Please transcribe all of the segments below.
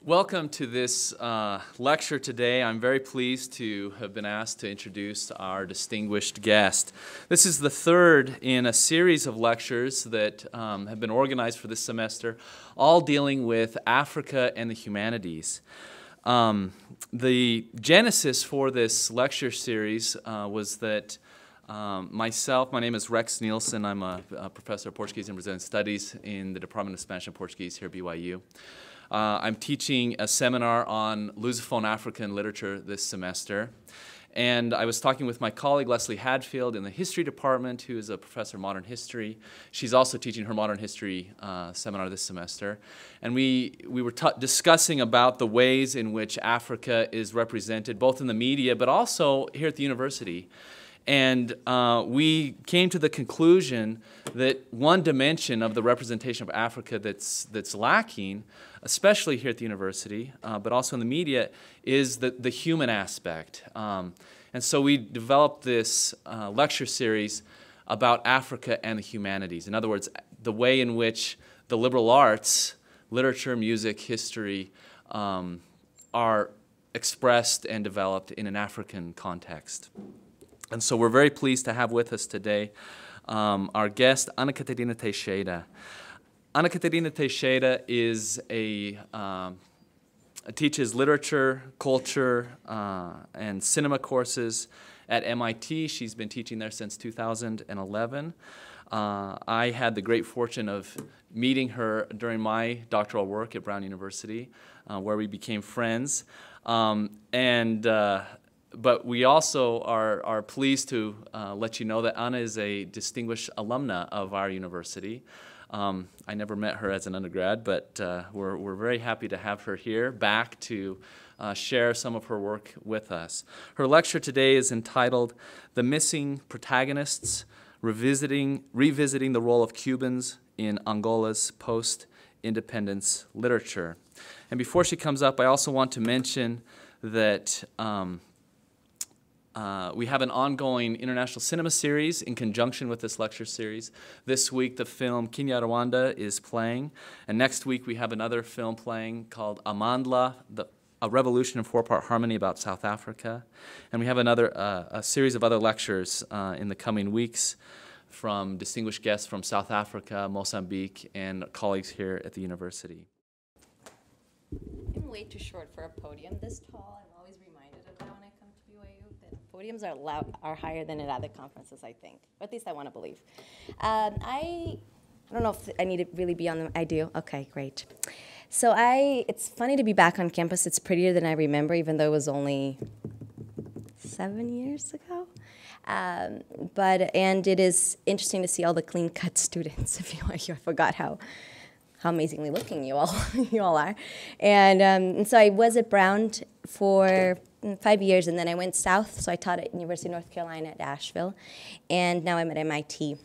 Welcome to this lecture today. I'm very pleased to have been asked to introduce our distinguished guest. This is the third in a series of lectures that have been organized for this semester, all dealing with Africa and the humanities. The genesis for this lecture series was that my name is Rex Nielsen. I'm a professor of Portuguese and Brazilian Studies in the Department of Spanish and Portuguese here at BYU. I'm teaching a seminar on Lusophone African literature this semester. And I was talking with my colleague Leslie Hadfield in the history department, who is a professor of modern history. She's also teaching her modern history seminar this semester. And we were discussing about the ways in which Africa is represented, both in the media, but also here at the university. And we came to the conclusion that one dimension of the representation of Africa that's lacking, especially here at the university, but also in the media, is the human aspect. And so we developed this lecture series about Africa and the humanities. In other words, the way in which the liberal arts, literature, music, history, are expressed and developed in an African context. And so we're very pleased to have with us today our guest, Catarina Teixeira. Catarina Teixeira is teaches literature, culture, and cinema courses at MIT. She's been teaching there since 2011. I had the great fortune of meeting her during my doctoral work at Brown University, where we became friends. But we also are pleased to let you know that Anna is a distinguished alumna of our university. I never met her as an undergrad, but we're very happy to have her here back to share some of her work with us. Her lecture today is entitled "The Missing Protagonists, Revisiting the Role of Cubans in Angola's Post-Independence Literature." And before she comes up, I also want to mention that we have an ongoing international cinema series in conjunction with this lecture series. This week the film Kinyarwanda is playing, and next week we have another film playing called Amandla, A Revolution in Four-Part Harmony about South Africa. And we have a series of other lectures in the coming weeks from distinguished guests from South Africa, Mozambique, and colleagues here at the university. I'm way too short for a podium this tall. I'm always reminded of that when I come to BYU. Podiums are higher than at other conferences, I think. Or at least I want to believe. I don't know if I need to really be on them. I do? Okay, great. So it's funny to be back on campus. It's prettier than I remember, even though it was only 7 years ago. And it is interesting to see all the clean-cut students. I forgot how amazingly looking you all are. And so I was at Brown for 5 years, and then I went south, so I taught at University of North Carolina at Asheville, and now I'm at MIT.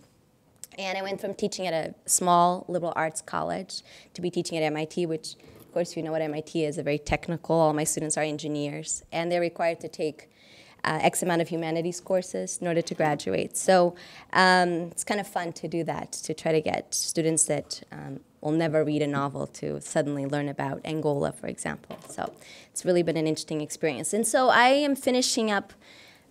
And I went from teaching at a small liberal arts college to be teaching at MIT, which, of course, if you know what MIT is, a very technical. All my students are engineers, and they're required to take X amount of humanities courses in order to graduate. So it's kind of fun to do that, to try to get students that will never read a novel to suddenly learn about Angola, for example. So it's really been an interesting experience. And so I am finishing up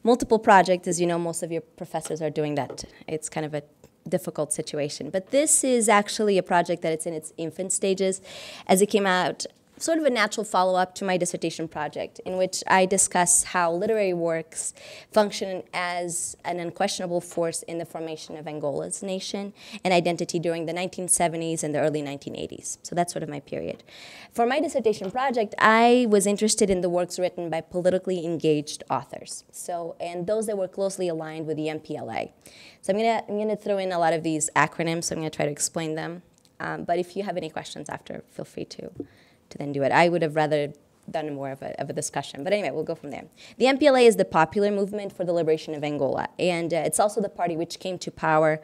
multiple projects. As you know, most of your professors are doing that. It's kind of a difficult situation. But this is actually a project that it's in its infant stages, as it came out sort of a natural follow-up to my dissertation project, in which I discuss how literary works function as an unquestionable force in the formation of Angola's nation and identity during the 1970s and the early 1980s. So that's sort of my period. For my dissertation project, I was interested in the works written by politically engaged authors, and those that were closely aligned with the MPLA. So I'm gonna throw in a lot of these acronyms, so I'm gonna try to explain them. But if you have any questions after, feel free to then do it. I would have rather done more of a discussion. But anyway, we'll go from there. The MPLA is the Popular Movement for the Liberation of Angola, and it's also the party which came to power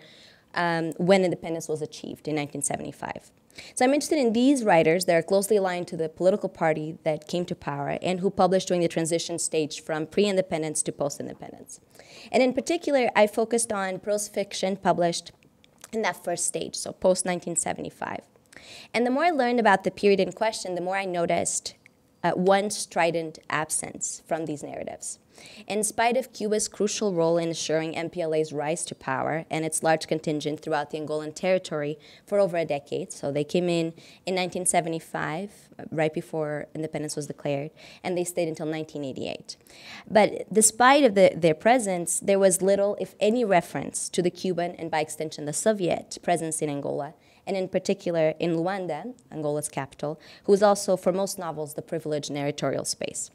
when independence was achieved in 1975. So I'm interested in these writers that are closely aligned to the political party that came to power and who published during the transition stage from pre-independence to post-independence. And in particular, I focused on prose fiction published in that first stage, so post-1975. And the more I learned about the period in question, the more I noticed one strident absence from these narratives. In spite of Cuba's crucial role in ensuring MPLA's rise to power and its large contingent throughout the Angolan territory for over a decade, so they came in 1975, right before independence was declared, and they stayed until 1988. But despite of their presence, there was little, if any, reference to the Cuban and by extension the Soviet presence in Angola, and in particular in Luanda, Angola's capital, who is also, for most novels, the privileged narratorial space.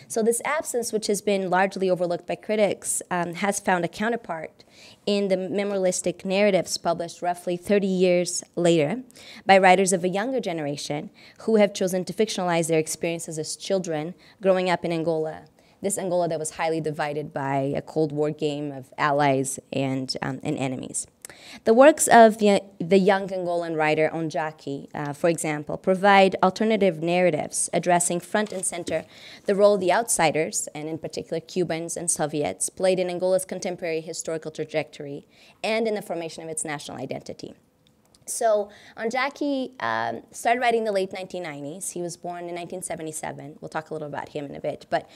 So this absence, which has been largely overlooked by critics, has found a counterpart in the memorialistic narratives published roughly 30 years later by writers of a younger generation who have chosen to fictionalize their experiences as children growing up in Angola. This Angola that was highly divided by a Cold War game of allies and enemies. The works of the young Angolan writer Onjaki, for example, provide alternative narratives addressing front and center the role the outsiders, and in particular Cubans and Soviets, played in Angola's contemporary historical trajectory and in the formation of its national identity. So Onjaki started writing in the late 1990s. He was born in 1977. We'll talk a little about him in a bit. But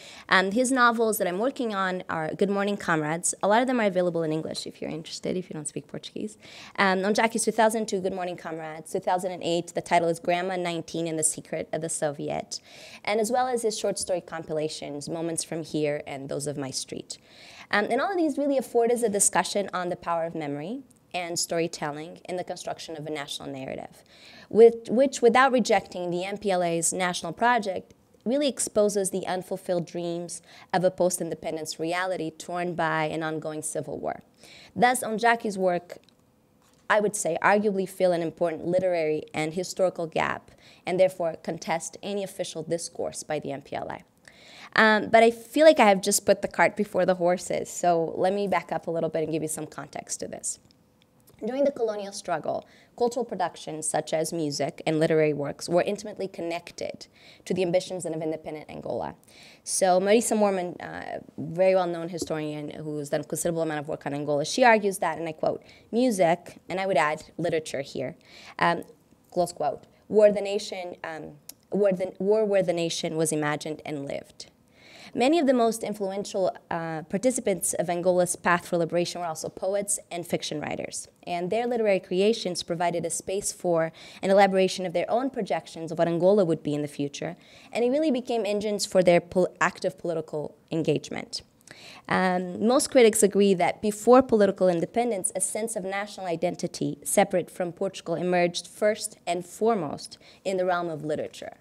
his novels that I'm working on are Good Morning, Comrades. A lot of them are available in English if you're interested, if you don't speak Portuguese. Onjaki's 2002, Good Morning, Comrades. 2008, the title is Grandma 19 and the Secret of the Soviet. And as well as his short story compilations, Moments from Here and Those of My Street. And all of these really afford us a discussion on the power of memory and storytelling in the construction of a national narrative, which, without rejecting the MPLA's national project, really exposes the unfulfilled dreams of a post-independence reality torn by an ongoing civil war. Thus, Onjaki's work, I would say, arguably fill an important literary and historical gap, and therefore contest any official discourse by the MPLA. But I feel like I have just put the cart before the horses, so let me back up a little bit and give you some context to this. During the colonial struggle, cultural productions such as music and literary works were intimately connected to the ambitions of independent Angola. So Marisa Moorman, a very well-known historian who has done a considerable amount of work on Angola, she argues that, and I quote, music, and I would add literature here, close quote, were the nation, where the nation was imagined and lived. Many of the most influential participants of Angola's path for liberation were also poets and fiction writers, and their literary creations provided a space for an elaboration of their own projections of what Angola would be in the future, and it really became engines for their active political engagement. Most critics agree that before political independence, a sense of national identity separate from Portugal emerged first and foremost in the realm of literature.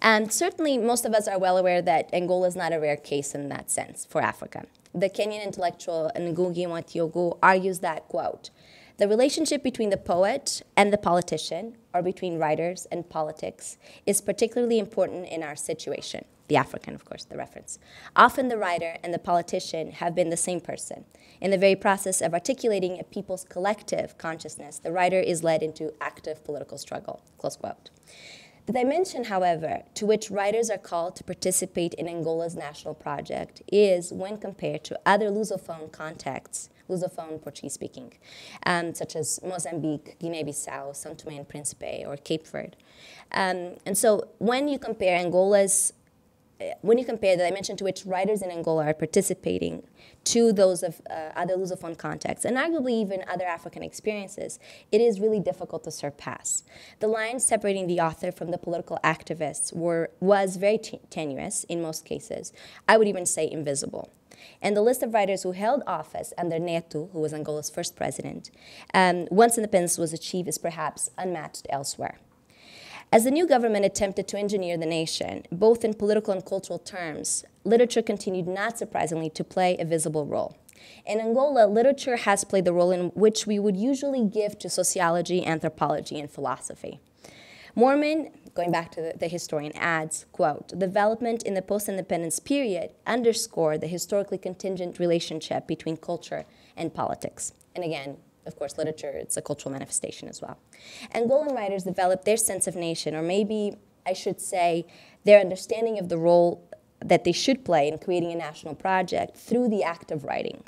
And certainly, most of us are well aware that Angola is not a rare case in that sense for Africa. The Kenyan intellectual Ngugi wa Thiong'o argues that, quote, the relationship between the poet and the politician, or between writers and politics, is particularly important in our situation. The African, of course, the reference. Often the writer and the politician have been the same person. In the very process of articulating a people's collective consciousness, the writer is led into active political struggle, close quote. The dimension, however, to which writers are called to participate in Angola's national project is, when compared to other Lusophone contexts, Lusophone Portuguese-speaking, such as Mozambique, Guinea-Bissau, São Tomé and Príncipe, or Cape Verde. And so when you compare the dimension to which writers in Angola are participating to those of other Lusophone contexts, and arguably even other African experiences, it is really difficult to surpass. The line separating the author from the political activists was very tenuous in most cases. I would even say invisible. And the list of writers who held office under Neto, who was Angola's first president, once independence was achieved, is perhaps unmatched elsewhere. As the new government attempted to engineer the nation, both in political and cultural terms, literature continued, not surprisingly, to play a visible role. In Angola, literature has played the role in which we would usually give to sociology, anthropology, and philosophy. Moorman, going back to the historian, adds, quote, development in the post-independence period underscored the historically contingent relationship between culture and politics. And again, of course, literature, it's a cultural manifestation as well. Angolan writers developed their sense of nation, or maybe I should say their understanding of the role that they should play in creating a national project through the act of writing.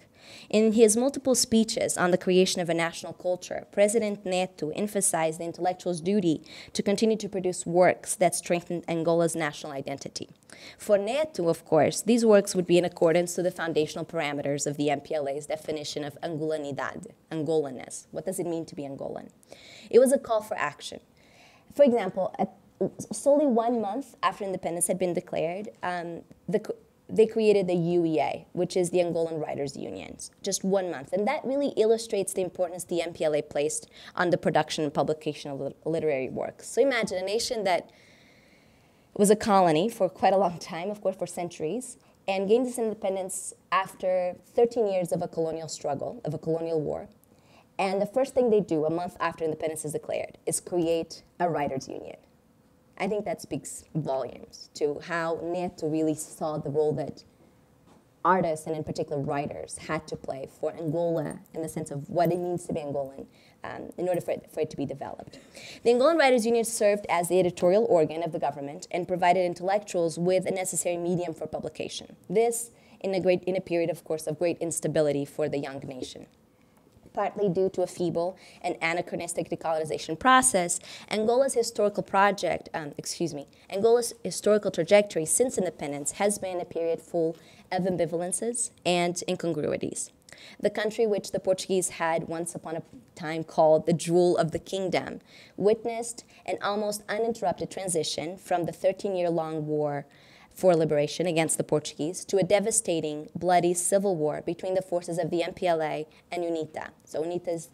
In his multiple speeches on the creation of a national culture, President Neto emphasized the intellectual's duty to continue to produce works that strengthened Angola's national identity. For Neto, of course, these works would be in accordance with the foundational parameters of the MPLA's definition of Angolanidad, Angolanness. What does it mean to be Angolan? It was a call for action. For example, solely 1 month after independence had been declared, they created the UEA, which is the Angolan Writers' Unions, just 1 month. And that really illustrates the importance the MPLA placed on the production and publication of literary works. So imagine a nation that was a colony for quite a long time, of course, for centuries, and gained its independence after 13 years of a colonial struggle, of a colonial war. And the first thing they do, a month after independence is declared, is create a writers' union. I think that speaks volumes to how Neto really saw the role that artists, and in particular writers, had to play for Angola in the sense of what it means to be Angolan in order for it to be developed. The Angolan Writers' Union served as the editorial organ of the government and provided intellectuals with a necessary medium for publication. This in a period, of course, of great instability for the young nation. Partly due to a feeble and anachronistic decolonization process, Angola's historical trajectory since independence has been a period full of ambivalences and incongruities. The country, which the Portuguese had once upon a time called the jewel of the kingdom, witnessed an almost uninterrupted transition from the 13-year-long war for liberation against the Portuguese to a devastating, bloody civil war between the forces of the MPLA and UNITA. So UNITA is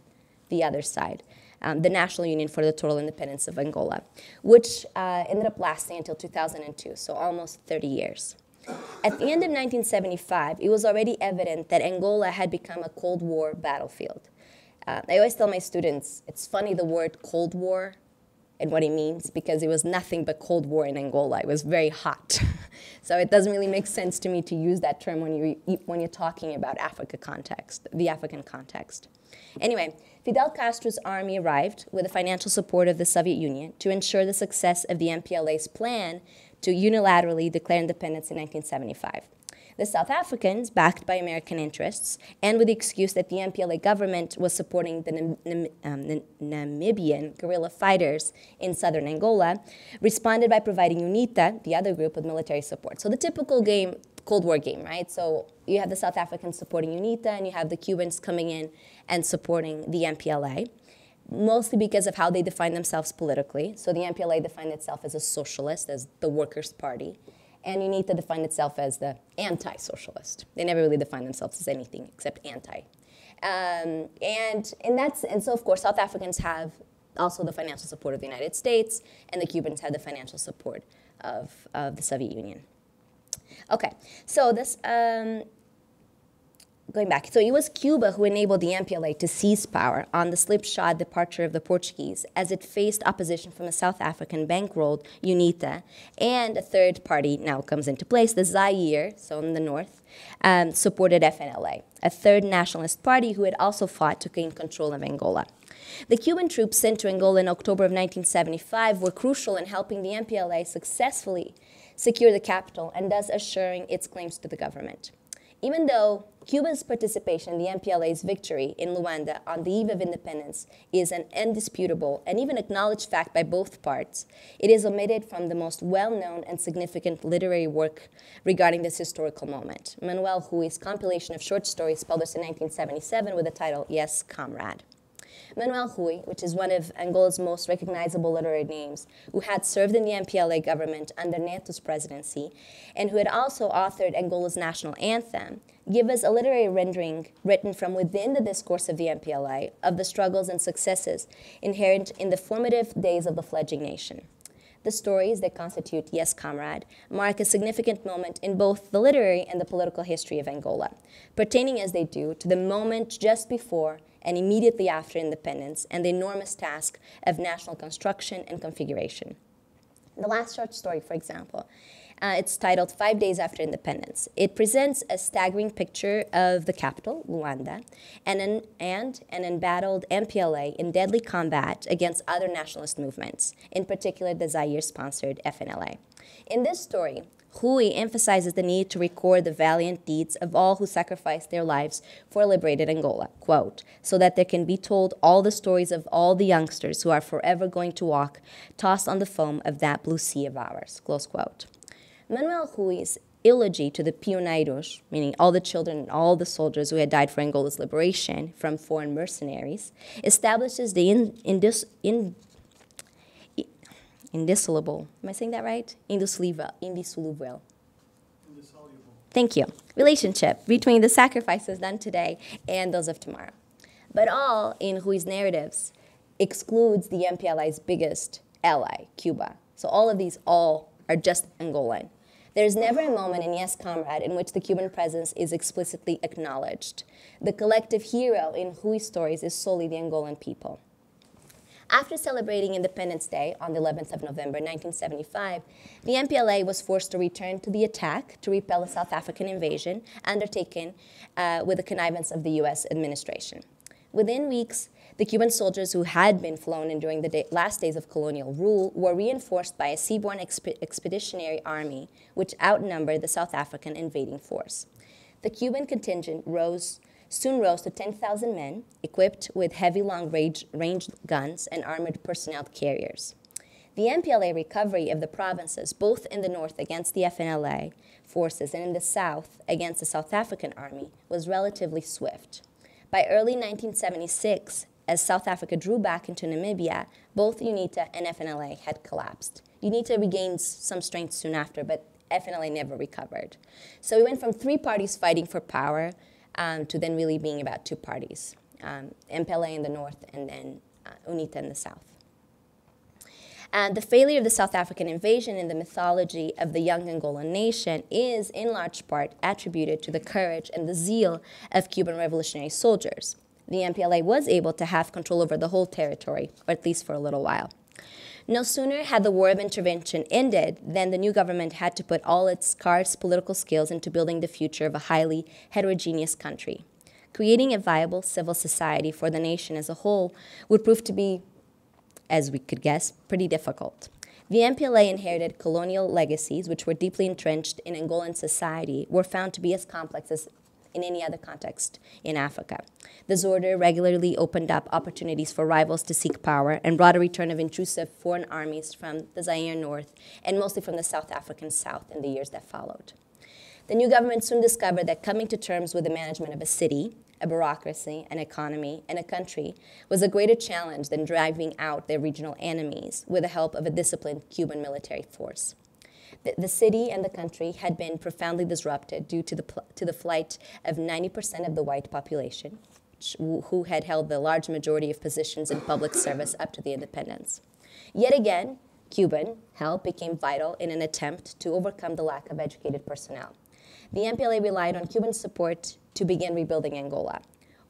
the other side, the National Union for the Total Independence of Angola, which ended up lasting until 2002, so almost 30 years. At the end of 1975, it was already evident that Angola had become a Cold War battlefield. I always tell my students, it's funny the word Cold War and what it means, because it was nothing but Cold War in Angola. It was very hot. So it doesn't really make sense to me to use that term when you're talking about Africa context, the African context. Anyway, Fidel Castro's army arrived with the financial support of the Soviet Union to ensure the success of the MPLA's plan to unilaterally declare independence in 1975. The South Africans, backed by American interests, and with the excuse that the MPLA government was supporting the Namibian guerrilla fighters in southern Angola, responded by providing UNITA, the other group, with military support. So the typical game, Cold War game, right? So you have the South Africans supporting UNITA, and you have the Cubans coming in and supporting the MPLA, mostly because of how they define themselves politically. So the MPLA defined itself as a socialist, as the Workers' Party, and UNITA defined itself as the anti-socialist. They never really defined themselves as anything except anti. And so, of course, South Africans have also the financial support of the United States, and the Cubans had the financial support of the Soviet Union. Okay, so this, going back, so it was Cuba who enabled the MPLA to seize power on the slipshod departure of the Portuguese as it faced opposition from a South African bankrolled UNITA, and a third party now comes into place, the Zaire, so in the north, supported FNLA, a third nationalist party who had also fought to gain control of Angola. The Cuban troops sent to Angola in October of 1975 were crucial in helping the MPLA successfully secure the capital and thus assuring its claims to the government. Even though Cuba's participation in the MPLA's victory in Luanda on the eve of independence is an indisputable and even acknowledged fact by both parts, it is omitted from the most well-known and significant literary work regarding this historical moment, Manuel Rui's compilation of short stories published in 1977 with the title Yes, Comrade. Manuel Rui, which is one of Angola's most recognizable literary names, who had served in the MPLA government under Neto's presidency, and who had also authored Angola's national anthem, give us a literary rendering written from within the discourse of the MPLA of the struggles and successes inherent in the formative days of the fledgling nation. The stories that constitute Yes, Comrade mark a significant moment in both the literary and the political history of Angola, pertaining as they do to the moment just before and immediately after independence and the enormous task of national construction and configuration. The last short story, for example, it's titled 5 Days After Independence. It presents a staggering picture of the capital, Luanda, and an embattled MPLA in deadly combat against other nationalist movements, in particular the Zaire-sponsored FNLA. In this story, Rui emphasizes the need to record the valiant deeds of all who sacrificed their lives for liberated Angola, quote, so that there can be told all the stories of all the youngsters who are forever going to walk, tossed on the foam of that blue sea of ours, close quote. Manuel Rui's eulogy to the pioneiros, meaning all the children and all the soldiers who had died for Angola's liberation from foreign mercenaries, establishes the indissoluble, am I saying that right? Indissoluble. Thank you. Relationship between the sacrifices done today and those of tomorrow. But all in Rui's narratives excludes the MPLA's biggest ally, Cuba. So all of these all are just Angolan. There's never a moment in Yes, Comrade in which the Cuban presence is explicitly acknowledged. The collective hero in Rui's stories is solely the Angolan people. After celebrating Independence Day on the 11th of November 1975, the MPLA was forced to return to the attack to repel a South African invasion undertaken with the connivance of the U.S. administration. Within weeks, the Cuban soldiers who had been flown in during the last days of colonial rule were reinforced by a seaborne expeditionary army which outnumbered the South African invading force. The Cuban contingent soon rose to 10,000 men, equipped with heavy long-range guns and armored personnel carriers. The MPLA recovery of the provinces, both in the north against the FNLA forces and in the south against the South African army, was relatively swift. By early 1976, as South Africa drew back into Namibia, both UNITA and FNLA had collapsed. UNITA regained some strength soon after, but FNLA never recovered. So we went from 3 parties fighting for power to then really being about 2 parties, MPLA in the north and then UNITA in the south. And the failure of the South African invasion in the mythology of the young Angolan nation is in large part attributed to the courage and the zeal of Cuban revolutionary soldiers. The MPLA was able to have control over the whole territory, or at least for a little while. No sooner had the war of intervention ended than the new government had to put all its scarce political skills into building the future of a highly heterogeneous country. Creating a viable civil society for the nation as a whole would prove to be, as we could guess, pretty difficult. The MPLA inherited colonial legacies which were deeply entrenched in Angolan society were found to be as complex as in any other context in Africa. Disorder regularly opened up opportunities for rivals to seek power and brought a return of intrusive foreign armies from the Zaire north and mostly from the South African south in the years that followed. The new government soon discovered that coming to terms with the management of a city, a bureaucracy, an economy, and a country was a greater challenge than driving out their regional enemies with the help of a disciplined Cuban military force. The city and the country had been profoundly disrupted due to the flight of 90% of the white population, who had held the large majority of positions in public service up to the independence. Yet again, Cuban help became vital in an attempt to overcome the lack of educated personnel. The MPLA relied on Cuban support to begin rebuilding Angola.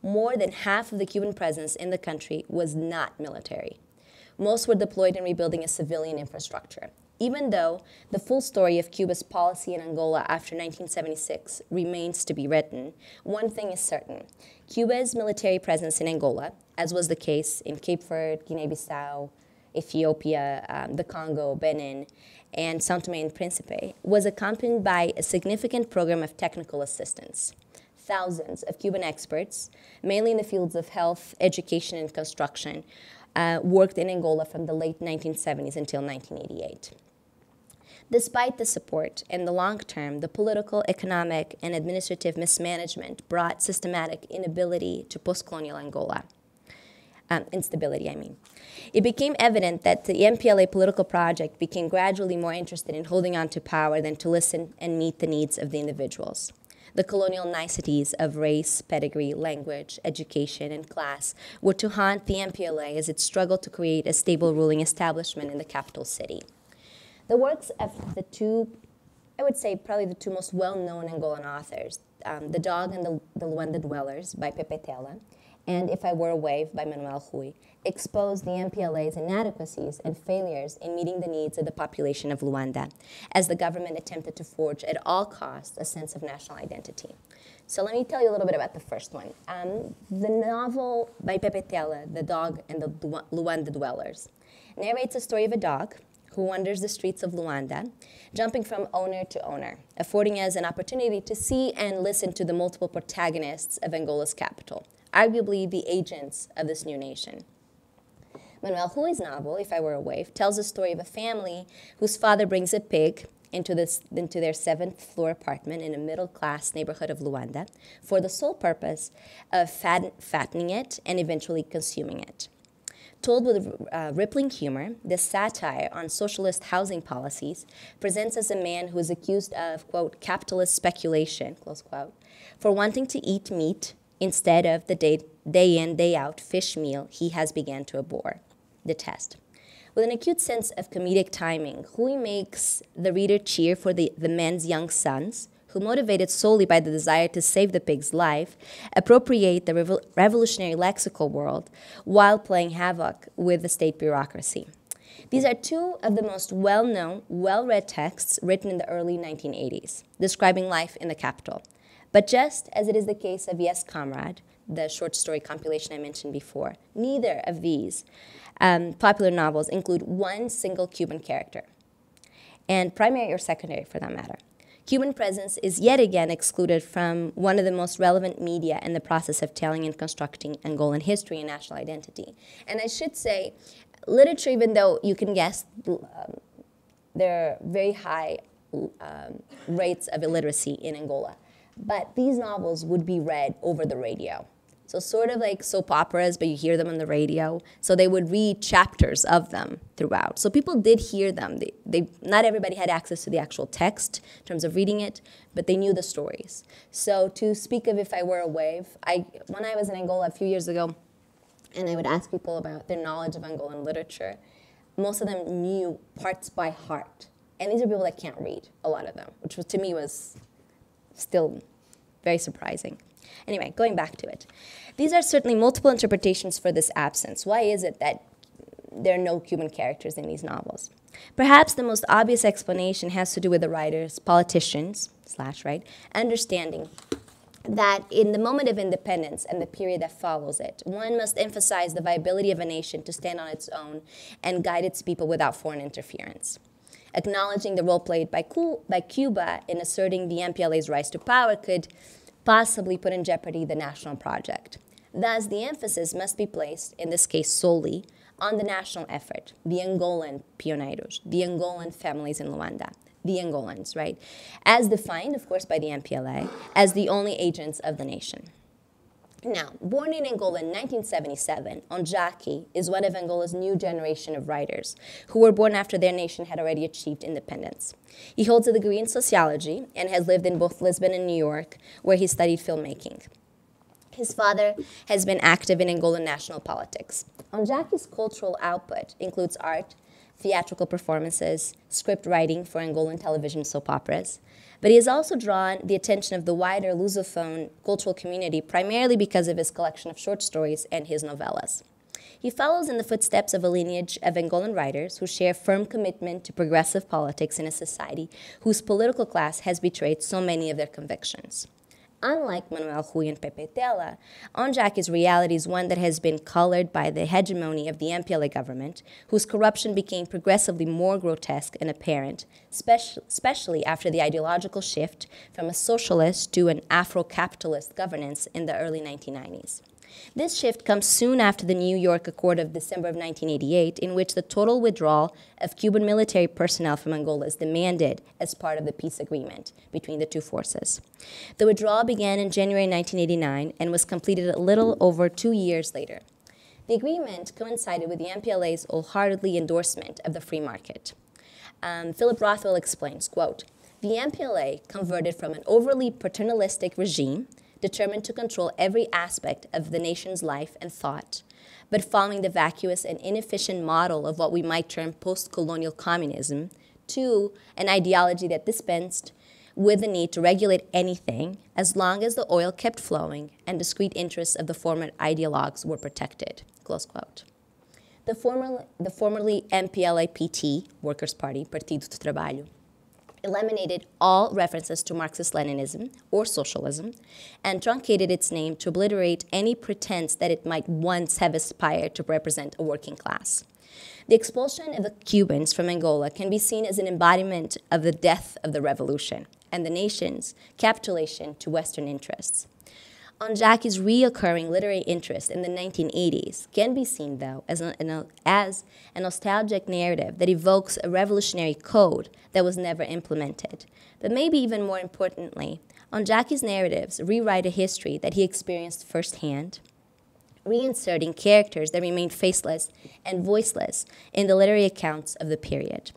More than half of the Cuban presence in the country was not military. Most were deployed in rebuilding a civilian infrastructure. Even though the full story of Cuba's policy in Angola after 1976 remains to be written, one thing is certain. Cuba's military presence in Angola, as was the case in Cape Verde, Guinea-Bissau, Ethiopia, the Congo, Benin, and São Tomé and Príncipe, was accompanied by a significant program of technical assistance. Thousands of Cuban experts, mainly in the fields of health, education, and construction, worked in Angola from the late 1970s until 1988. Despite the support, in the long term, the political, economic, and administrative mismanagement brought systematic inability to post-colonial Angola. Instability, I mean. It became evident that the MPLA political project became gradually more interested in holding on to power than to listen and meet the needs of the individuals. The colonial niceties of race, pedigree, language, education, and class were to haunt the MPLA as it struggled to create a stable ruling establishment in the capital city. The works of the two, I would say probably the 2 most well-known Angolan authors, The Dog and the Luanda Dwellers by Pepe Tela, and If I Were a Wave by Manuel Rui, exposed the MPLA's inadequacies and failures in meeting the needs of the population of Luanda, as the government attempted to forge at all costs a sense of national identity. So let me tell you a little bit about the first one. The novel by Pepe Tela, The Dog and the Luanda Dwellers, narrates the story of a dog who wanders the streets of Luanda, jumping from owner to owner, affording us an opportunity to see and listen to the multiple protagonists of Angola's capital, arguably the agents of this new nation. Manuel Rui's novel, If I Were a Wave, tells the story of a family whose father brings a pig into their seventh-floor apartment in a middle-class neighborhood of Luanda for the sole purpose of fattening it and eventually consuming it. Told with rippling humor, this satire on socialist housing policies presents us a man who is accused of, quote, capitalist speculation, close quote, for wanting to eat meat instead of the day-in, day-out fish meal he has begun to abhor, detest. With an acute sense of comedic timing, Rui makes the reader cheer for the man's young sons, who, motivated solely by the desire to save the pig's life, appropriate the revolutionary lexical world while playing havoc with the state bureaucracy. These are two of the most well-known, well-read texts written in the early 1980s, describing life in the capital. But just as it is the case of Yes, Comrade, the short story compilation I mentioned before, neither of these popular novels include one single Cuban character, and primary or secondary for that matter. Cuban presence is yet again excluded from one of the most relevant media in the process of telling and constructing Angolan history and national identity. And I should say, literature, even though you can guess there are very high rates of illiteracy in Angola, but these novels would be read over the radio. So sort of like soap operas, but you hear them on the radio. So they would read chapters of them throughout. So people did hear them. Not everybody had access to the actual text in terms of reading it, but they knew the stories. So to speak of If I Were a Wave, when I was in Angola a few years ago, and I would ask people about their knowledge of Angolan literature, most of them knew parts by heart. And these are people that can't read, a lot of them, which to me was still very surprising. Anyway, going back to it. These are certainly multiple interpretations for this absence. Why is it that there are no Cuban characters in these novels? Perhaps the most obvious explanation has to do with the writers, politicians, understanding that in the moment of independence and the period that follows it, one must emphasize the viability of a nation to stand on its own and guide its people without foreign interference. Acknowledging the role played by Cuba in asserting the MPLA's rise to power could possibly put in jeopardy the national project. Thus, the emphasis must be placed, in this case solely, on the national effort, the Angolan pioneiros, the Angolan families in Luanda, the Angolans, right? As defined, of course, by the MPLA, as the only agents of the nation. Now, born in Angola in 1977, Onjaki is one of Angola's new generation of writers who were born after their nation had already achieved independence. He holds a degree in sociology and has lived in both Lisbon and New York, where he studied filmmaking. His father has been active in Angolan national politics. Onjaki's cultural output includes art, theatrical performances, script writing for Angolan television soap operas, but he has also drawn the attention of the wider Lusophone cultural community primarily because of his collection of short stories and his novellas. He follows in the footsteps of a lineage of Angolan writers who share firm commitment to progressive politics in a society whose political class has betrayed so many of their convictions. Unlike Manuel Rui and Pepe Tela, Onjaki's reality is one that has been colored by the hegemony of the MPLA government, whose corruption became progressively more grotesque and apparent, especially after the ideological shift from a socialist to an Afro-capitalist governance in the early 1990s. This shift comes soon after the New York Accord of December of 1988, in which the total withdrawal of Cuban military personnel from Angola is demanded as part of the peace agreement between the two forces. The withdrawal began in January 1989 and was completed a little over 2 years later. The agreement coincided with the MPLA's wholeheartedly endorsement of the free market. Philip Rothwell explains, quote, "The MPLA converted from an overly paternalistic regime determined to control every aspect of the nation's life and thought, but following the vacuous and inefficient model of what we might term post-colonial communism, to an ideology that dispensed with the need to regulate anything as long as the oil kept flowing and discrete interests of the former ideologues were protected," close quote. The formerly MPLA-PT, Workers' Party, Partido do Trabalho, eliminated all references to Marxist-Leninism or socialism and truncated its name to obliterate any pretense that it might once have aspired to represent a working class. The expulsion of the Cubans from Angola can be seen as an embodiment of the death of the revolution and the nation's capitulation to Western interests. Onjaki's reoccurring literary interest in the 1980s can be seen, though, as a nostalgic narrative that evokes a revolutionary code that was never implemented. But maybe even more importantly, Onjaki's narratives rewrite a history that he experienced firsthand, reinserting characters that remained faceless and voiceless in the literary accounts of the period.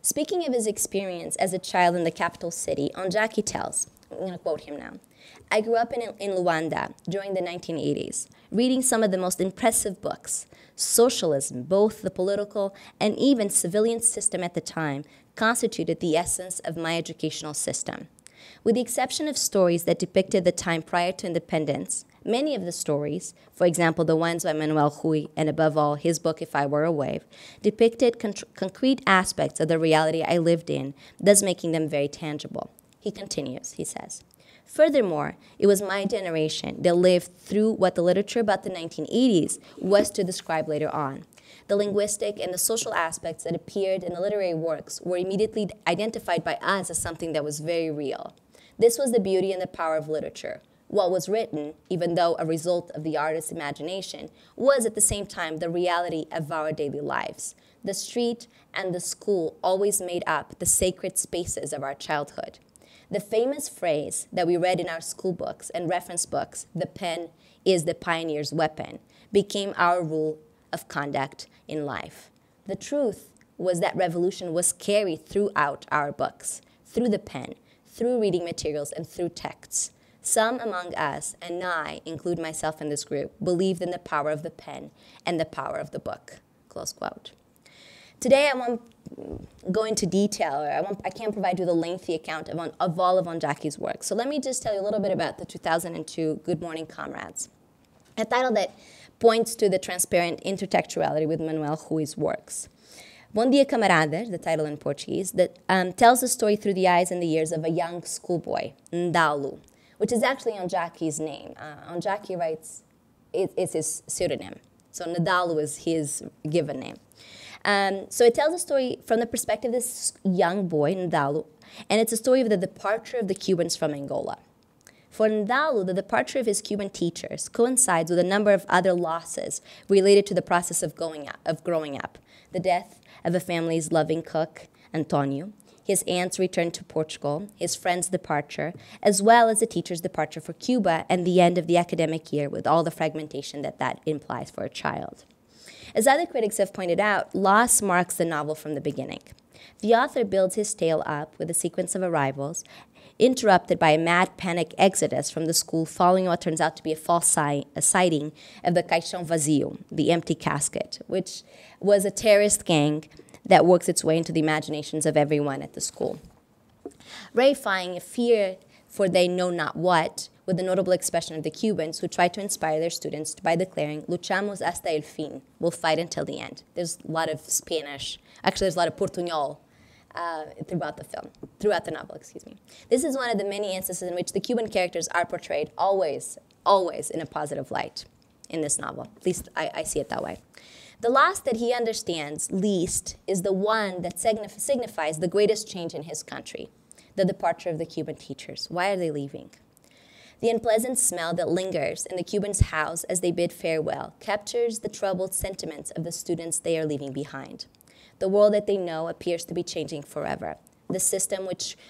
Speaking of his experience as a child in the capital city, Onjaki tells, I'm going to quote him now, "I grew up in Luanda during the 1980s, reading some of the most impressive books. Socialism, both the political and even civilian system at the time, constituted the essence of my educational system. With the exception of stories that depicted the time prior to independence, many of the stories, for example, the ones by Manuel Rui, and above all, his book If I Were a Wave, depicted concrete aspects of the reality I lived in, thus making them very tangible." He continues, he says, "Furthermore, it was my generation that lived through what the literature about the 1980s was to describe later on. The linguistic and the social aspects that appeared in the literary works were immediately identified by us as something that was very real. This was the beauty and the power of literature. What was written, even though a result of the artist's imagination, was at the same time the reality of our daily lives. The street and the school always made up the sacred spaces of our childhood. The famous phrase that we read in our school books and reference books, 'the pen is the pioneer's weapon,' became our rule of conduct in life. The truth was that revolution was carried throughout our books, through the pen, through reading materials, and through texts. Some among us, and I include myself in this group, believed in the power of the pen and the power of the book." Close quote. Today, I won't go into detail, or I can't provide you the lengthy account of all of Onjaki's work. So let me just tell you a little bit about the 2002 Good Morning Comrades, a title that points to the transparent intertextuality with Manuel Rui's works. Bom Dia Camaradas, the title in Portuguese, that tells the story through the eyes and the ears of a young schoolboy, Ndalu, which is actually Onjaki's name. Onjaki writes, it's his pseudonym. So Ndalu is his given name. So it tells a story from the perspective of this young boy, Ndalu, and it's a story of the departure of the Cubans from Angola. For Ndalu, the departure of his Cuban teachers coincides with a number of other losses related to the process of growing up. The death of a family's loving cook, Antonio, his aunt's return to Portugal, his friend's departure, as well as the teacher's departure for Cuba and the end of the academic year with all the fragmentation that implies for a child. As other critics have pointed out, loss marks the novel from the beginning. The author builds his tale up with a sequence of arrivals, interrupted by a mad panic exodus from the school following what turns out to be a false sighting of the Caixão Vazio, the empty casket, which was a terrorist gang that works its way into the imaginations of everyone at the school. Rarefying a fear for they know not what, with the notable expression of the Cubans who try to inspire their students by declaring, "Luchamos hasta el fin," we'll fight until the end. There's a lot of Spanish, actually there's a lot of Portuñol throughout the novel, excuse me. This is one of the many instances in which the Cuban characters are portrayed always in a positive light in this novel. At least I see it that way. The loss that he understands least is the one that signifies the greatest change in his country, the departure of the Cuban teachers. Why are they leaving? The unpleasant smell that lingers in the Cubans' house as they bid farewell captures the troubled sentiments of the students they are leaving behind. The world that they know appears to be changing forever. The system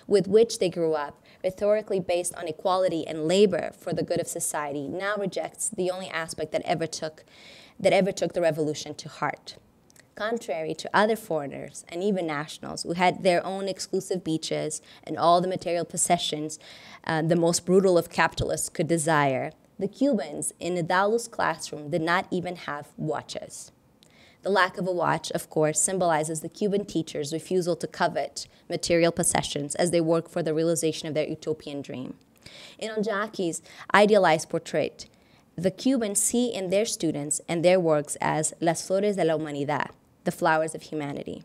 with which they grew up, rhetorically based on equality and labor for the good of society, now rejects the only aspect that ever took the revolution to heart. Contrary to other foreigners and even nationals who had their own exclusive beaches and all the material possessions the most brutal of capitalists could desire, the Cubans in Ndalu's classroom did not even have watches. The lack of a watch, of course, symbolizes the Cuban teachers' refusal to covet material possessions as they work for the realization of their utopian dream. In Onjaki's idealized portrait, the Cubans see in their students and their works as las flores de la humanidad, the flowers of humanity.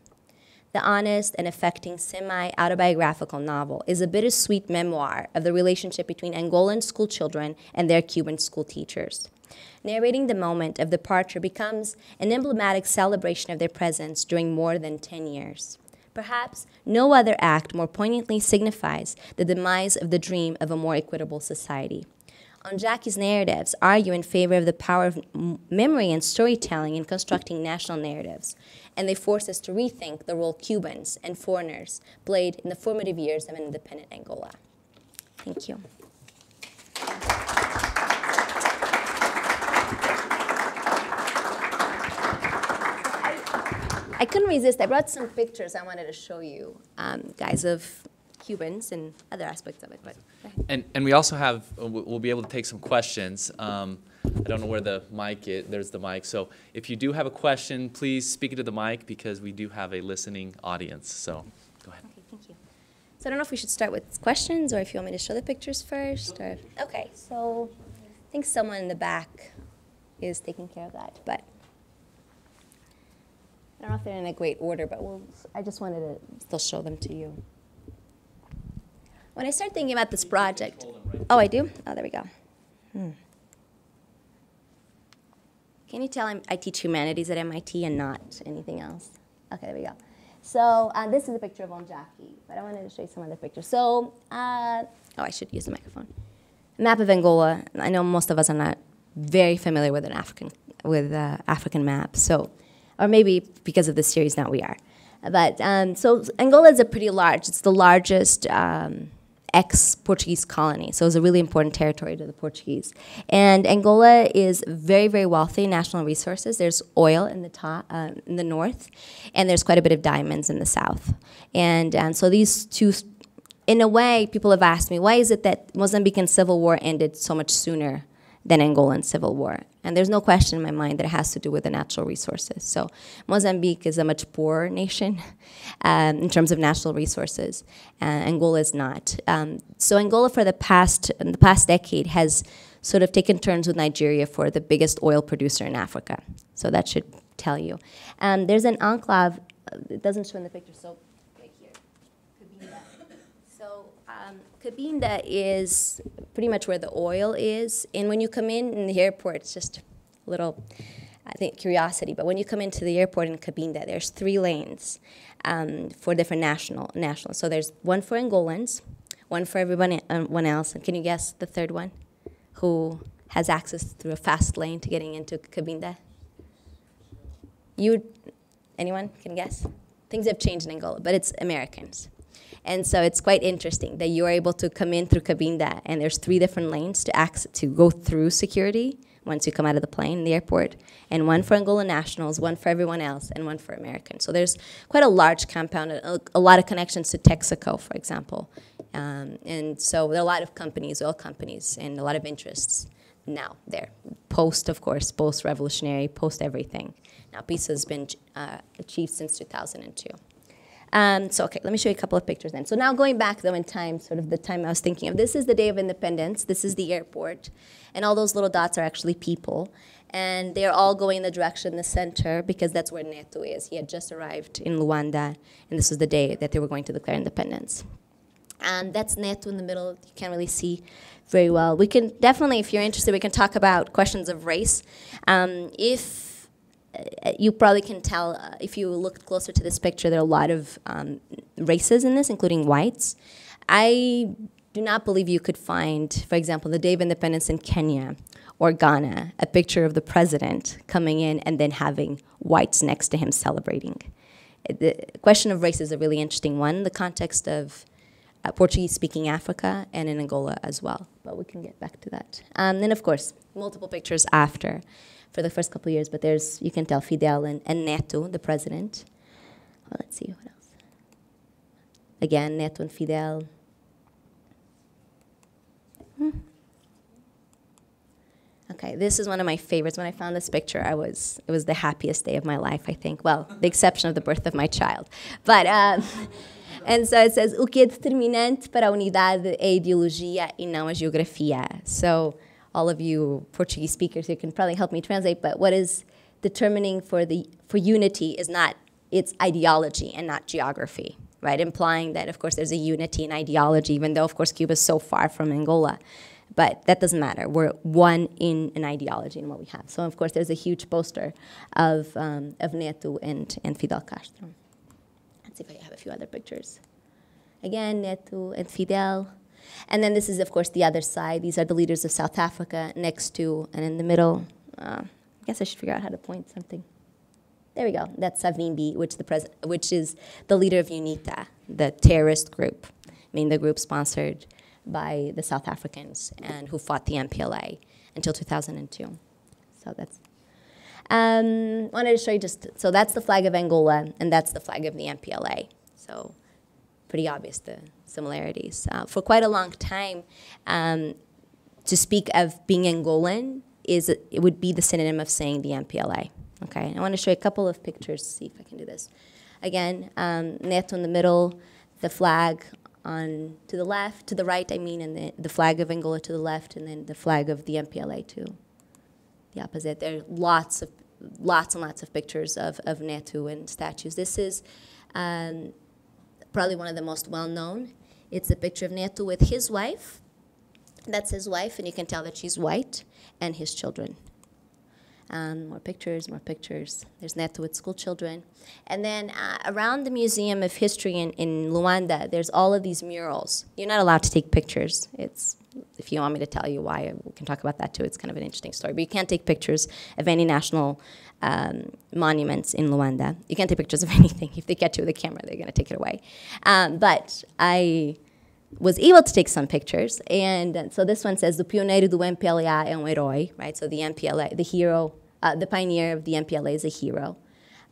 The honest and affecting semi-autobiographical novel is a bittersweet memoir of the relationship between Angolan school children and their Cuban school teachers. narrating the moment of departure becomes an emblematic celebration of their presence during more than 10 years. Perhaps no other act more poignantly signifies the demise of the dream of a more equitable society. Onjaki's narratives argue in favor of the power of memory and storytelling in constructing national narratives, and they force us to rethink the role Cubans and foreigners played in the formative years of an independent Angola. Thank you. I couldn't resist. I brought some pictures I wanted to show you, guys, of Cubans and other aspects of it. But and we also have, we'll be able to take some questions. I don't know where the mic is. There's the mic. So if you do have a question, please speak into the mic because we do have a listening audience. So go ahead. Okay, thank you. So I don't know if we should start with questions or if you want me to show the pictures first. Or okay, so I think someone in the back is taking care of that. But I don't know if they're in a great order, but I just wanted to still show them to you. When I started thinking about this project, oh, I do? Oh, there we go. Can you tell I teach humanities at MIT and not anything else? Okay, there we go. So this is a picture of Onjaki, but I wanted to show you some other pictures. So, oh, I should use the microphone. Map of Angola. I know most of us are not very familiar with an African map, so, or maybe because of this series now we are. But so Angola is it's the largest ex-Portuguese colony, so it's a really important territory to the Portuguese. And Angola is very, very wealthy in national resources. There's oil in the top, in the north, and there's quite a bit of diamonds in the south. And so these two, in a way, people have asked me, why is it that Mozambican civil war ended so much sooner than Angolan civil war? And there's no question in my mind that it has to do with the natural resources. So Mozambique is a much poorer nation in terms of natural resources. Angola is not. So Angola in the past decade has sort of taken turns with Nigeria for the biggest oil producer in Africa. So that should tell you. There's an enclave, it doesn't show in the picture, so right here, Cabinda. So Cabinda is pretty much where the oil is. And when you come in the airport, it's just a little, I think, curiosity. But when you come into the airport in Cabinda, there's 3 lanes for different nationals. So there's one for Angolans, one for everyone else. And can you guess the third one? Who has access through a fast lane to getting into Cabinda? Anyone can guess? Things have changed in Angola, but it's Americans. And so it's quite interesting that you're able to come in through Cabinda, and there's 3 different lanes to go through security once you come out of the plane in the airport, and one for Angolan nationals, one for everyone else, and one for Americans. So there's quite a large compound, a lot of connections to Texaco, for example. And so there are a lot of companies, oil companies, and a lot of interests now there. Of course, post-revolutionary, post-everything. Now peace has been achieved since 2002. So, okay, let me show you a couple of pictures then. So now going back, though, in time, sort of the time I was thinking of, this is the day of independence. This is the airport. And all those little dots are actually people. And they're all going in the direction, the center, because that's where Neto is. He had just arrived in Luanda, and this was the day that they were going to declare independence. And that's Neto in the middle. You can't really see very well. We can definitely, if you're interested, we can talk about questions of race. You probably can tell, if you look closer to this picture, there are a lot of races in this, including whites. I do not believe you could find, for example, the Day of Independence in Kenya or Ghana, a picture of the president coming in and then having whites next to him celebrating. The question of race is a really interesting one in the context of Portuguese-speaking Africa and in Angola as well. But we can get back to that. Then, of course, multiple pictures after for the first couple of years, but there's, you can tell, Fidel and Neto, the president. Well, let's see, what else? Again, Neto and Fidel. Okay, this is one of my favorites. When I found this picture, it was the happiest day of my life, I think. Well, the exception of the birth of my child. But, and so it says, o que é determinante para a unidade é a ideologia e não a geografia. So, all of you Portuguese speakers who can probably help me translate, but what is determining for unity is not its ideology and not geography, right? Implying that, of course, there's a unity in ideology, even though, of course, Cuba is so far from Angola. But that doesn't matter. We're one in an ideology in what we have. So, of course, there's a huge poster of Neto and Fidel Castro. Let's see if I have a few other pictures. Again, Neto and Fidel. And then this is, of course, the other side. These are the leaders of South Africa next to, and in the middle, I guess I should figure out how to point something. There we go. That's Savimbi, which is the leader of UNITA, the terrorist group. I mean, the group sponsored by the South Africans and who fought the MPLA until 2002. So that's, wanted to show you so that's the flag of Angola, and that's the flag of the MPLA. So pretty obvious, the similarities. For quite a long time, to speak of being Angolan, it would be the synonym of saying the MPLA. Okay, I want to show you a couple of pictures, see if I can do this. Again, Neto in the middle, the flag to the left, to the right, I mean, and the flag of Angola to the left, and then the flag of the MPLA to the opposite. There are lots and lots of pictures of Neto and statues. This is probably one of the most well-known. It's a picture of Neto with his wife. That's his wife, and you can tell that she's white, and his children. More pictures, more pictures. There's Neto with school children. And then around the Museum of History in Luanda, there's all of these murals. You're not allowed to take pictures. If you want me to tell you why, we can talk about that too. It's kind of an interesting story. But you can't take pictures of any national monuments in Luanda. You can't take pictures of anything. If they catch you with a camera, they're going to take it away. But I was able to take some pictures. And so this one says, "Do pioneiro do MPLA é herói," right? So the MPLA, the hero, the pioneer of the MPLA is a hero.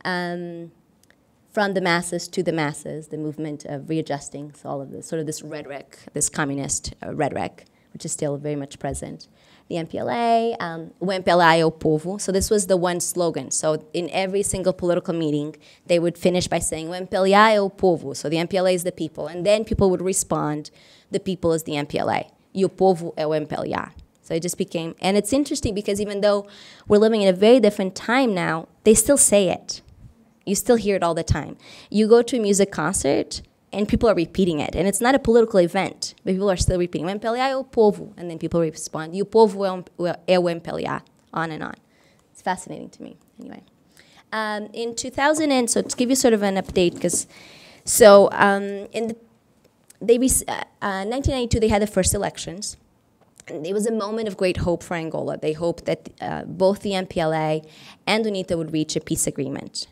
From the masses to the masses, the movement of readjusting, so all of this, sort of this rhetoric, this communist rhetoric, which is still very much present. The MPLA, o MPLA é o povo. So this was the one slogan. So in every single political meeting, they would finish by saying, o MPLA é o povo. So the MPLA is the people. And then people would respond, the people is the MPLA. E o povo é o MPLA. So it just became, and it's interesting because even though we're living in a very different time now, they still say it. You still hear it all the time. You go to a music concert, and people are repeating it. And it's not a political event, but people are still repeating, o MPLA é o povo. And then people respond, e o povo é o MPLA, on and on. It's fascinating to me, anyway. In 2000, so to give you sort of an update, because, so in 1992, they had the first elections. And it was a moment of great hope for Angola. They hoped that both the MPLA and UNITA would reach a peace agreement.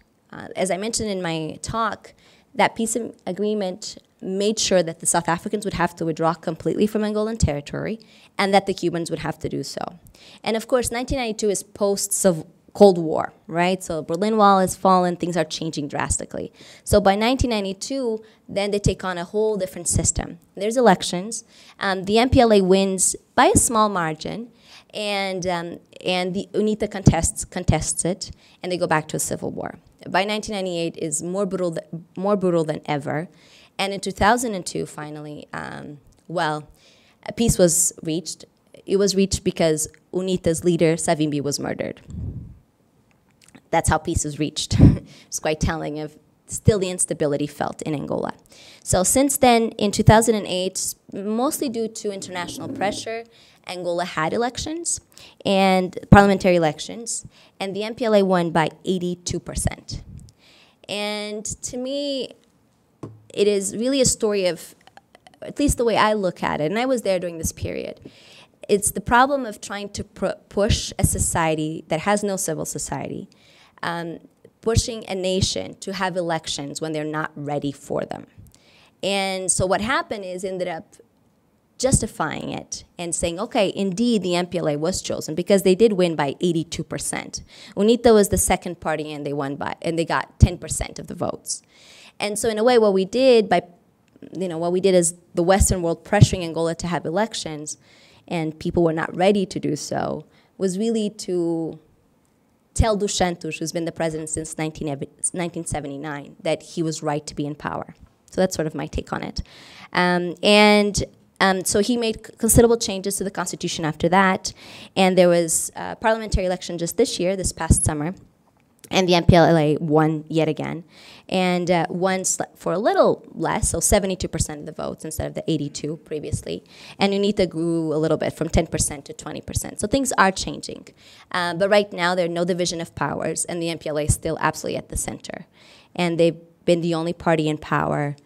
As I mentioned in my talk, that peace agreement made sure that the South Africans would have to withdraw completely from Angolan territory and that the Cubans would have to do so. And of course, 1992 is post-Cold War, right? So Berlin Wall has fallen, things are changing drastically. So by 1992, then they take on a whole different system. There's elections. The MPLA wins by a small margin, and the UNITA contests it, and they go back to a civil war. By 1998 is more brutal than ever. And in 2002, finally, a peace was reached. It was reached because UNITA's leader, Savimbi, was murdered. That's how peace was reached. It's quite telling of still the instability felt in Angola. So since then, in 2008, mostly due to international pressure, Angola had elections, and parliamentary elections, and the MPLA won by 82%. And to me, it is really a story of, at least the way I look at it, and I was there during this period, it's the problem of trying to push a society that has no civil society, pushing a nation to have elections when they're not ready for them. And so what happened is ended up justifying it and saying, okay, indeed, the MPLA was chosen because they did win by 82%. UNITA was the second party, and they got 10% of the votes. And so in a way, what we did is the Western world pressuring Angola to have elections, and people were not ready to do so, was really to tell Dos Santos, who's been the president since 1979, that he was right to be in power. So that's sort of my take on it. So he made considerable changes to the constitution after that, and there was a parliamentary election just this year, this past summer, And the MPLA won yet again, and won for a little less, so 72% of the votes instead of the 82 previously. And UNITA grew a little bit from 10% to 20%. So things are changing. But right now, there's no division of powers, and the MPLA is still absolutely at the center. And they've been the only party in power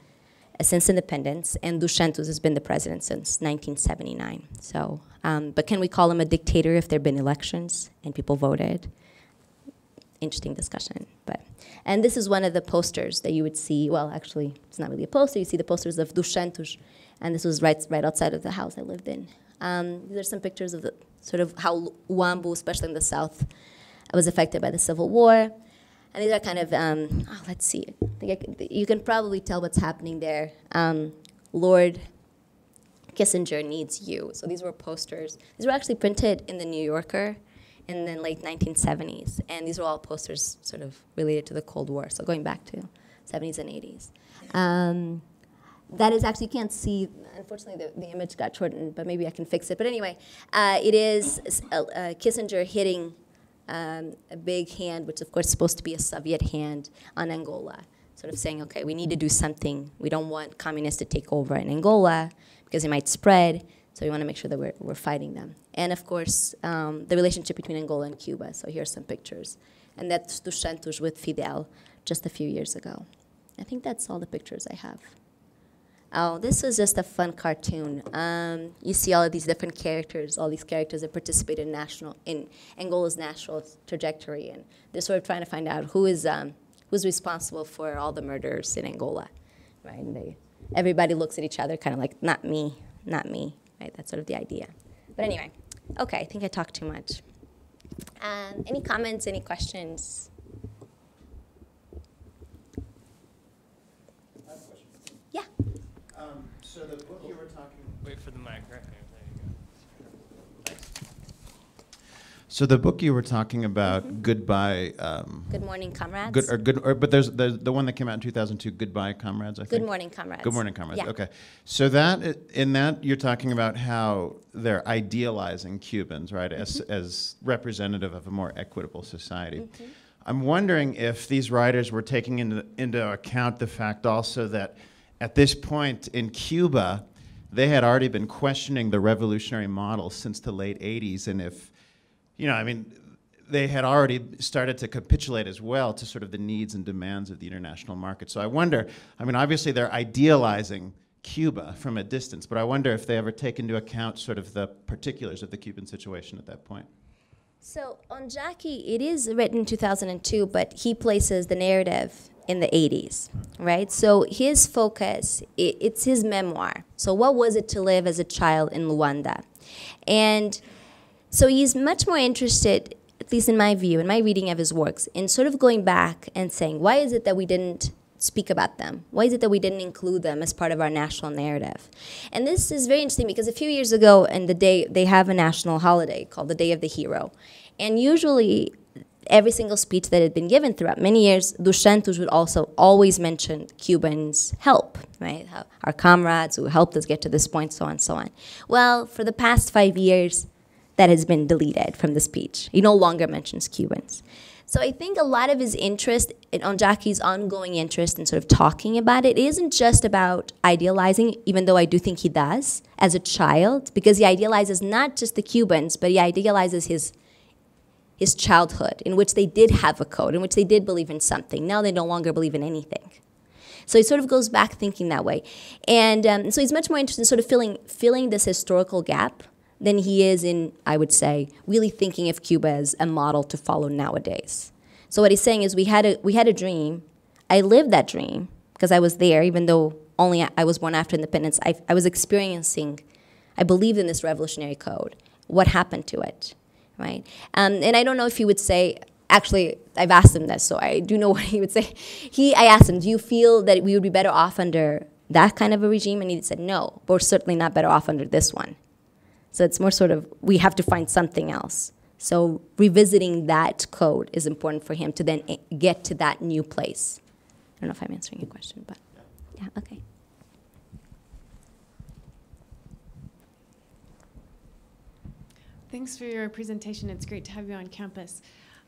since independence, and Dos Santos has been the president since 1979. So, but can we call him a dictator if there have been elections and people voted? Interesting discussion. And this is one of the posters that you would see. Well, actually, it's not really a poster. You see the posters of Dos Santos, and this was right outside of the house I lived in. There's some pictures of the sort of how Uambo, especially in the south, was affected by the Civil War. And these are kind of, let's see. You can probably tell what's happening there. Lord Kissinger needs you. So these were posters. These were actually printed in the New Yorker in the late 1970s. And these were all posters sort of related to the Cold War, so going back to 70s and 80s. That is actually, you can't see, unfortunately the image got shortened, but maybe I can fix it. But anyway, it is Kissinger hitting a big hand, which of course is supposed to be a Soviet hand, on Angola, sort of saying, okay, we need to do something. We don't want communists to take over in Angola because it might spread. So we want to make sure that we're fighting them. And of course, the relationship between Angola and Cuba. So here's some pictures. And that's Dos Santos with Fidel just a few years ago. I think that's all the pictures I have. Oh, this was just a fun cartoon. You see all of these different characters, all these characters that participate in Angola's national trajectory. And they're sort of trying to find out who's responsible for all the murders in Angola. Right? And everybody looks at each other kind of like, not me, not me. Right, that's sort of the idea. But anyway, okay, I think I talked too much. Any comments, any questions? I have a question. Yeah. So the book you were talking... Wait for the mic, right? There you go. Thanks. So the book you were talking about, Goodbye... Good Morning, Comrades. But there's the one that came out in 2002, Goodbye, Comrades, I think? Good Morning, Comrades. Good Morning, Comrades, Yeah. okay. So in that you're talking about how they're idealizing Cubans, right, as representative of a more equitable society. I'm wondering if these writers were taking into account the fact also that at this point in Cuba, they had already been questioning the revolutionary model since the late 80s, and if, they had already started to capitulate as well to sort of the needs and demands of the international market. So I wonder, obviously they're idealizing Cuba from a distance, but I wonder if they ever take into account sort of the particulars of the Cuban situation at that point. So on Jackie, it is written in 2002, but he places the narrative in the 80s, right? So his focus, it's his memoir. So what was it to live as a child in Luanda? And so he's much more interested, at least in my view, in my reading of his works, in sort of going back and saying, why is it that we didn't speak about them? Why is it that we didn't include them as part of our national narrative? And this is very interesting because a few years ago, in the day, they have a national holiday called the Day of the Hero. And usually, every single speech that had been given throughout many years, Dos Santos would also always mention Cubans' help, right? Our comrades who helped us get to this point, so on and so on. Well, for the past 5 years, that has been deleted from the speech. He no longer mentions Cubans. So I think a lot of his interest, on Jackie's ongoing interest in sort of talking about it, isn't just about idealizing, even though I do think he does, as a child, because he idealizes not just the Cubans, but he idealizes his childhood, in which they did have a code, in which they did believe in something. Now they no longer believe in anything. So he sort of goes back thinking that way. And so he's much more interested in sort of filling this historical gap than he is in, I would say, really thinking of Cuba as a model to follow nowadays. So what he's saying is we had a dream. I lived that dream because I was there, even though only I was born after independence. I was experiencing, I believed in this revolutionary code. What happened to it, right? And I don't know if he would say, actually, I've asked him this, so I do know what he would say. I asked him, do you feel that we would be better off under that kind of a regime? And he said, no, but we're certainly not better off under this one. So it's more sort of, we have to find something else. So revisiting that code is important for him to then get to that new place. I don't know if I'm answering your question, but yeah, okay. Thanks for your presentation. It's great to have you on campus.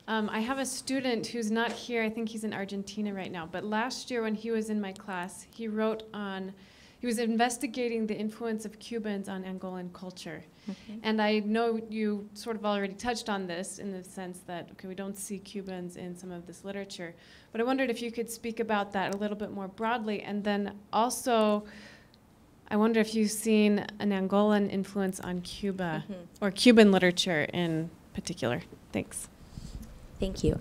I have a student who's not here. I think he's in Argentina right now. But last year when he was in my class, he was investigating the influence of Cubans on Angolan culture. Okay. And I know you sort of already touched on this in the sense that, okay, we don't see Cubans in some of this literature. But I wondered if you could speak about that a little bit more broadly. And then also, I wonder if you've seen an Angolan influence on Cuba or Cuban literature in particular. Thanks. Thank you.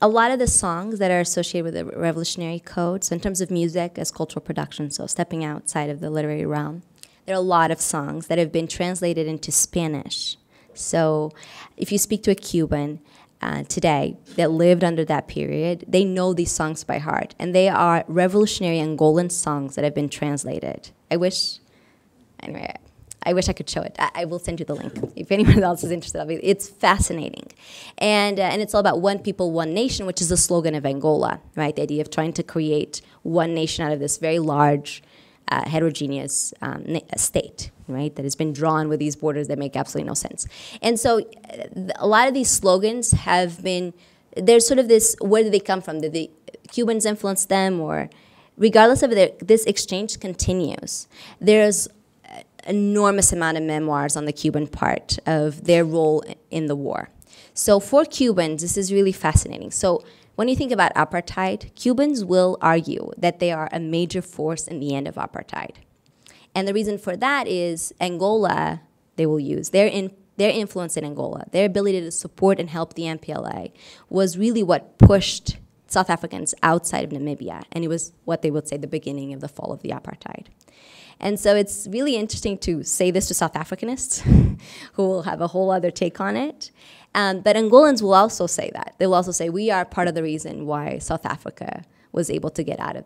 A lot of the songs that are associated with the Revolutionary Code, so in terms of music as cultural production, so stepping outside of the literary realm, there are a lot of songs that have been translated into Spanish. So if you speak to a Cuban today that lived under that period, they know these songs by heart. And they are revolutionary Angolan songs that have been translated. I wish I could show it. I will send you the link if anyone else is interested. It's fascinating. And it's all about one people, one nation, which is the slogan of Angola, right? The idea of trying to create one nation out of this very large, heterogeneous state, right? That has been drawn with these borders that make absolutely no sense. And so a lot of these slogans have been, there's sort of this, where do they come from? Did the Cubans influence them? Or regardless of this exchange continues. There's enormous amount of memoirs on the Cuban part of their role in the war. So for Cubans, this is really fascinating. So when you think about apartheid, Cubans will argue that they are a major force in the end of apartheid. And the reason for that is Angola, they will use, their influence in Angola, their ability to support and help the MPLA was really what pushed South Africans outside of Namibia. And it was what they would say the beginning of the fall of the apartheid. And so it's really interesting to say this to South Africanists, who will have a whole other take on it. But Angolans will also say that. They will also say, we are part of the reason why South Africa was able to get out of,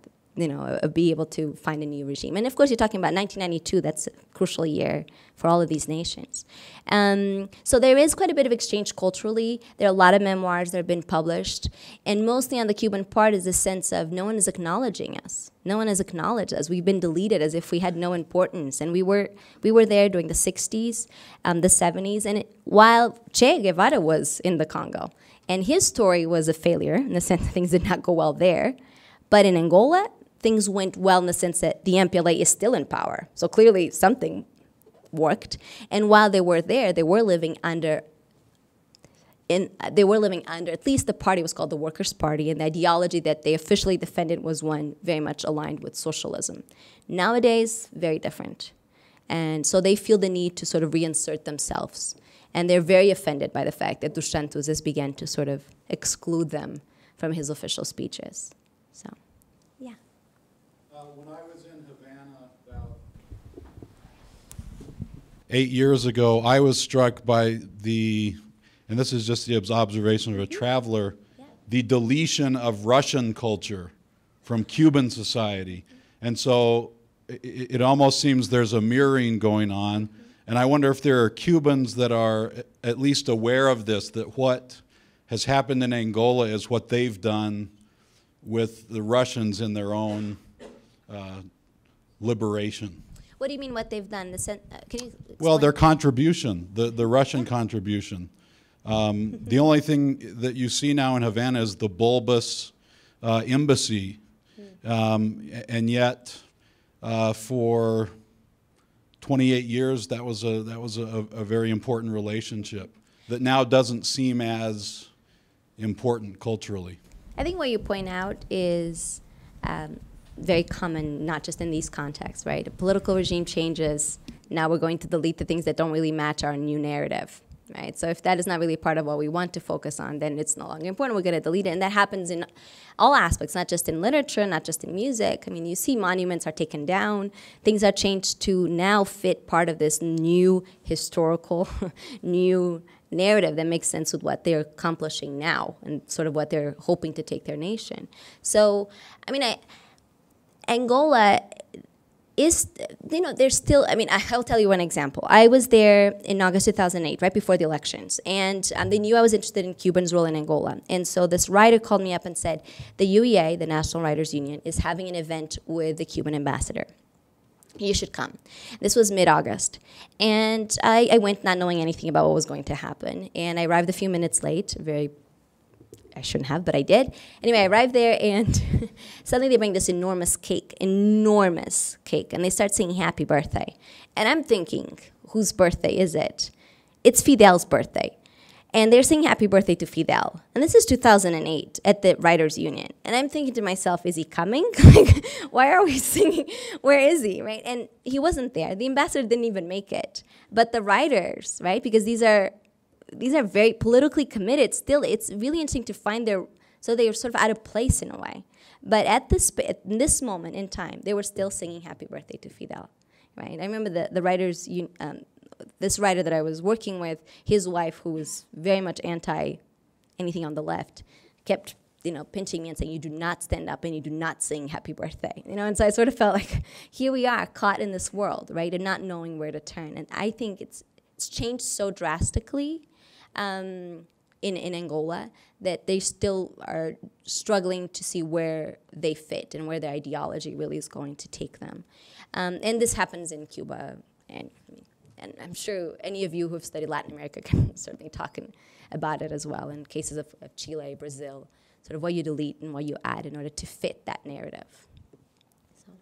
be able to find a new regime. And of course, you're talking about 1992. That's a crucial year for all of these nations. So there is quite a bit of exchange culturally. There are a lot of memoirs that have been published. And mostly on the Cuban part is a sense of no one is acknowledging us. No one has acknowledged us. We've been deleted as if we had no importance. And we were there during the 60s, the 70s, and while Che Guevara was in the Congo. And his story was a failure in the sense that things did not go well there. But in Angola, things went well in the sense that the MPLA is still in power. So clearly something worked. And while they were there, they were living under, at least the party was called the Workers' Party, and the ideology that they officially defended was one very much aligned with socialism. Nowadays, very different. And so they feel the need to sort of reinsert themselves. And they're very offended by the fact that Dos Santos has begun to sort of exclude them from his official speeches. So, yeah. When I was in Havana about 8 years ago, I was struck by and this is just the observation of a traveler, the deletion of Russian culture from Cuban society. And so it almost seems there's a mirroring going on. And I wonder if there are Cubans that are at least aware of this, that what has happened in Angola is what they've done with the Russians in their own liberation. What do you mean what they've done? Can you explain? Well, their contribution, the Russian contribution. The only thing that you see now in Havana is the bulbous embassy. And yet, for 28 years, that was a very important relationship that now doesn't seem as important culturally. I think what you point out is very common, not just in these contexts, right? A political regime changes. Now we're going to delete the things that don't really match our new narrative, right? So if that is not really part of what we want to focus on, then it's no longer important. We're going to delete it. And that happens in all aspects, not just in literature, not just in music. I mean, you see monuments are taken down. Things are changed to now fit part of this new historical, new narrative that makes sense with what they're accomplishing now and sort of what they're hoping to take their nation. So, I mean, Angola is, there's still, I'll tell you one example. I was there in August 2008, right before the elections, and they knew I was interested in Cubans' role in Angola. And so this writer called me up and said, the UEA, the National Writers Union, is having an event with the Cuban ambassador. You should come. This was mid-August. And I went not knowing anything about what was going to happen. And I arrived a few minutes late, I shouldn't have, but I did. Anyway, I arrived there, and suddenly they bring this enormous cake, and they start singing happy birthday. And I'm thinking, whose birthday is it? It's Fidel's birthday. And they're singing happy birthday to Fidel. And this is 2008 at the Writers Union. And I'm thinking to myself, is he coming? Like, why are we singing? Where is he, right? And he wasn't there. The ambassador didn't even make it. But the writers, right, because these are very politically committed. Still, it's really interesting to find so they were sort of out of place in a way. But at this moment in time, they were still singing happy birthday to Fidel, right? I remember the writers, this writer that I was working with, his wife, who was very much anti anything on the left, kept pinching me and saying, you do not stand up and you do not sing happy birthday. And so I sort of felt like, here we are, caught in this world, right, and not knowing where to turn. And I think it's changed so drastically in Angola that they still are struggling to see where they fit and where their ideology really is going to take them. And this happens in Cuba, and I'm sure any of you who have studied Latin America can certainly talk about it as well, in cases of Chile, Brazil, sort of what you delete and what you add in order to fit that narrative. So.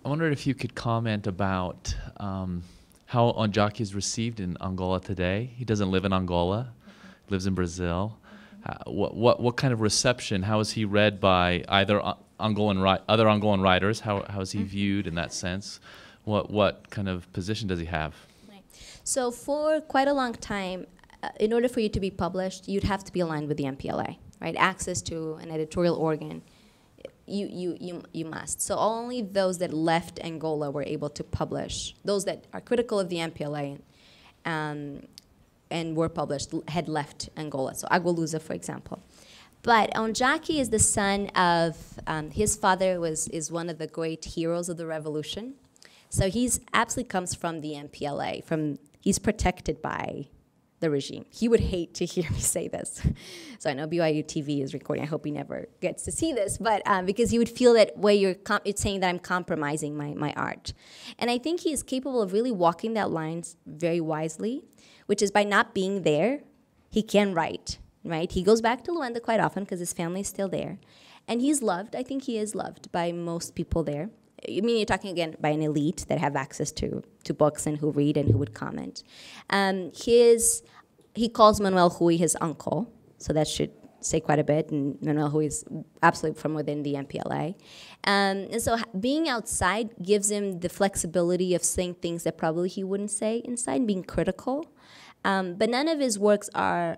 I wondered if you could comment about how Onjaki is received in Angola today. He doesn't live in Angola, lives in Brazil. What kind of reception? How is he read by either other Angolan writers? How is he viewed in that sense? What kind of position does he have? Right. So for quite a long time, in order for you to be published, you'd have to be aligned with the MPLA, right? Access to an editorial organ, you must. So only those that left Angola were able to publish. Those that are critical of the MPLA and were published had left Angola. So Agualusa, for example. But Onjaki is the son of, his father is one of the great heroes of the revolution. So he's absolutely comes from the MPLA. He's protected by the regime. He would hate to hear me say this. So I know BYU TV is recording. I hope he never gets to see this. But because he would feel that way it's saying that I'm compromising my art. And I think he is capable of really walking that line very wisely, which is by not being there, he can write, right? He goes back to Luanda quite often because his family is still there. And he's loved. I think he is loved by most people there. I mean, you're talking, again, by an elite that have access to books and who read and who would comment. He calls Manuel Rui his uncle, so that should say quite a bit. And Manuel Rui is absolutely from within the MPLA. And so being outside gives him the flexibility of saying things that probably he wouldn't say inside, being critical. But none of his works are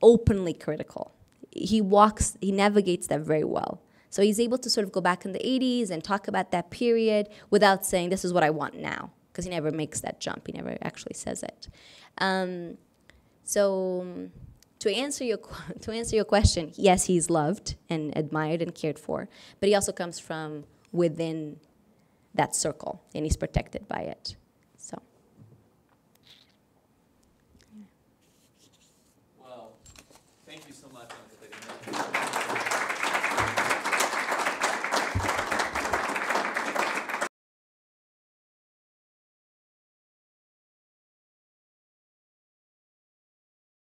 openly critical. He navigates that very well. So he's able to sort of go back in the 80s and talk about that period without saying, this is what I want now, because he never makes that jump. He never actually says it. So to answer your question, yes, he's loved and admired and cared for, but he also comes from within that circle, and he's protected by it. So. Well, thank you so much.